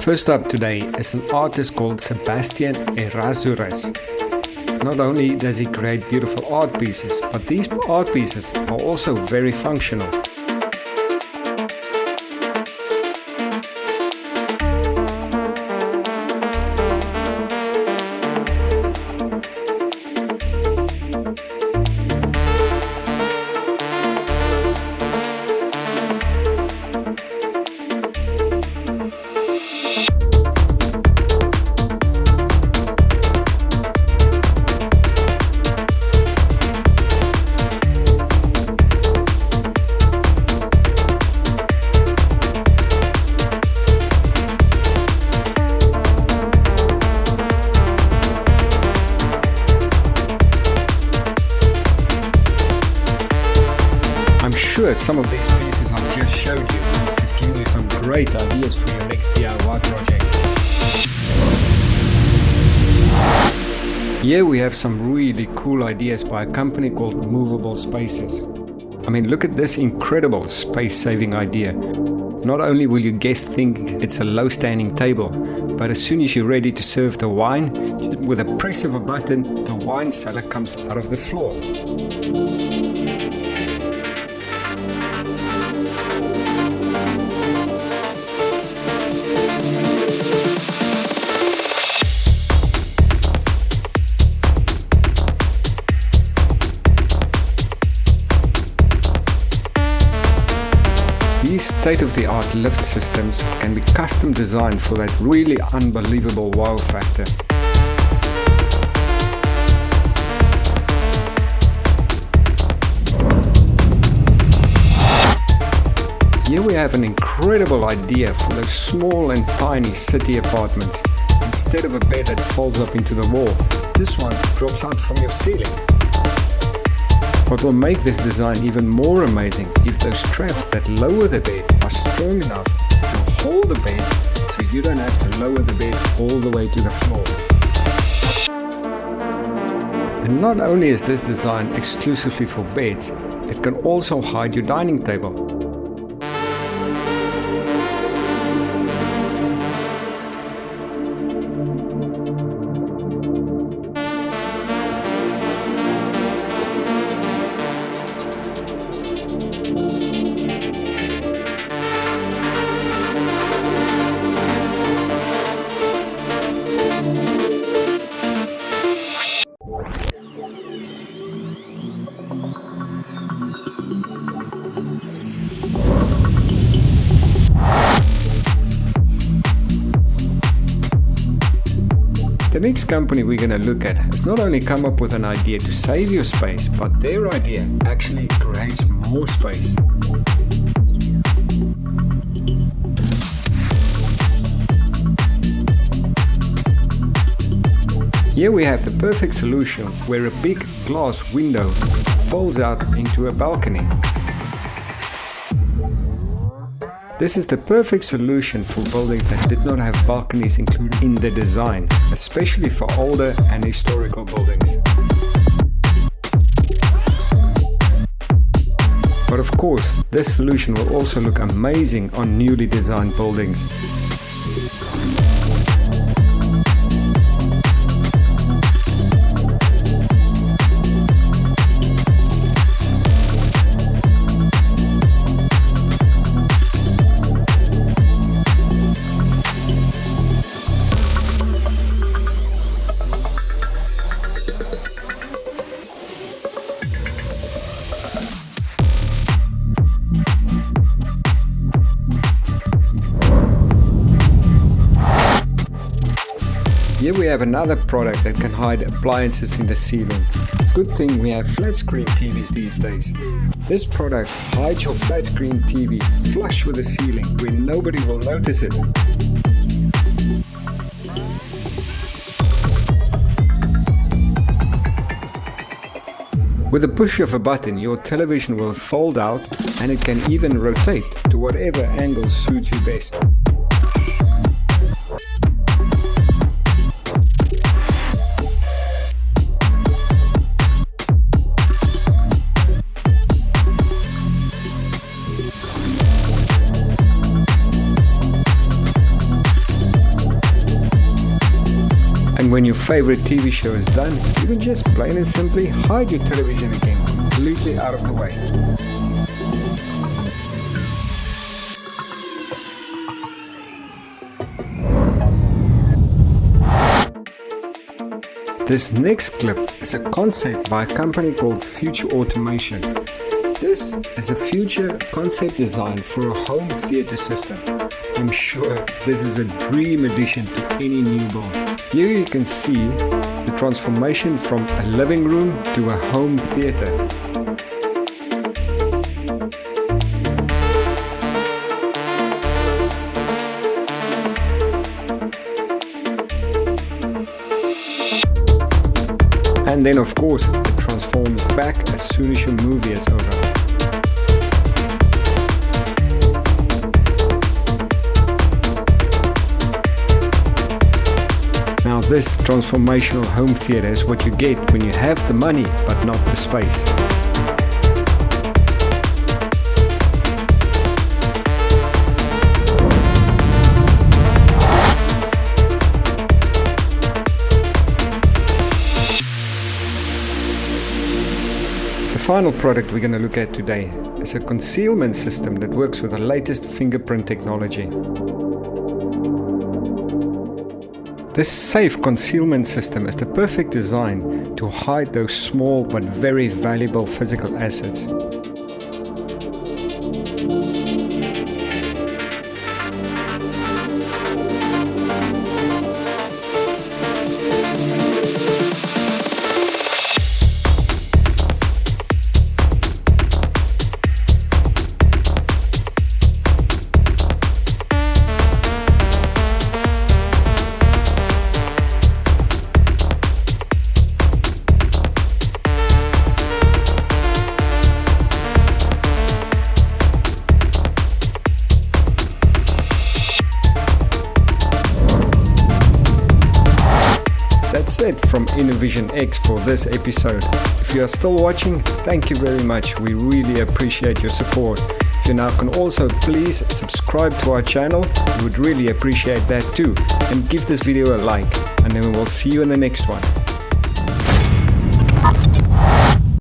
First up today is an artist called Sebastian Errázuriz. Not only does he create beautiful art pieces, but these art pieces are also very functional. I'm sure some of these pieces I've just showed you has given you some great ideas for your next DIY project. Here we have some really cool ideas by a company called Movable Spaces. I mean, look at this incredible space-saving idea. Not only will your guest think it's a low-standing table, but as soon as you're ready to serve the wine, just with a press of a button, the wine cellar comes out of the floor. These state-of-the-art lift systems can be custom designed for that really unbelievable wow factor. Here we have an incredible idea for those small and tiny city apartments. Instead of a bed that folds up into the wall, this one drops out from your ceiling. What will make this design even more amazing if those straps that lower the bed are strong enough to hold the bed so you don't have to lower the bed all the way to the floor. And not only is this design exclusively for beds, it can also hide your dining table. The next company we're going to look at has not only come up with an idea to save your space, but their idea actually creates more space. Here we have the perfect solution where a big glass window folds out into a balcony. This is the perfect solution for buildings that did not have balconies included in the design, especially for older and historical buildings. But of course, this solution will also look amazing on newly designed buildings. Here we have another product that can hide appliances in the ceiling. Good thing we have flat screen TVs these days. This product hides your flat screen TV flush with the ceiling where nobody will notice it. With the push of a button, your television will fold out and it can even rotate to whatever angle suits you best. favorite TV show is done, you can just plain and simply hide your television again, completely out of the way. This next clip is a concept by a company called Future Automation. This is a future concept design for a home theater system. I'm sure this is a dream addition to any new build. Here you can see the transformation from a living room to a home theater. And then of course it transforms back as soon as your movie is over. Now this transformational home theater is what you get when you have the money but not the space. The final product we're going to look at today is a concealment system that works with the latest fingerprint technology. This safe concealment system is the perfect design to hide those small but very valuable physical assets. That's it from InnoVisionX for this episode. If you are still watching, thank you very much. We really appreciate your support. If you now can also please subscribe to our channel, we would really appreciate that too. And give this video a like, and then we will see you in the next one.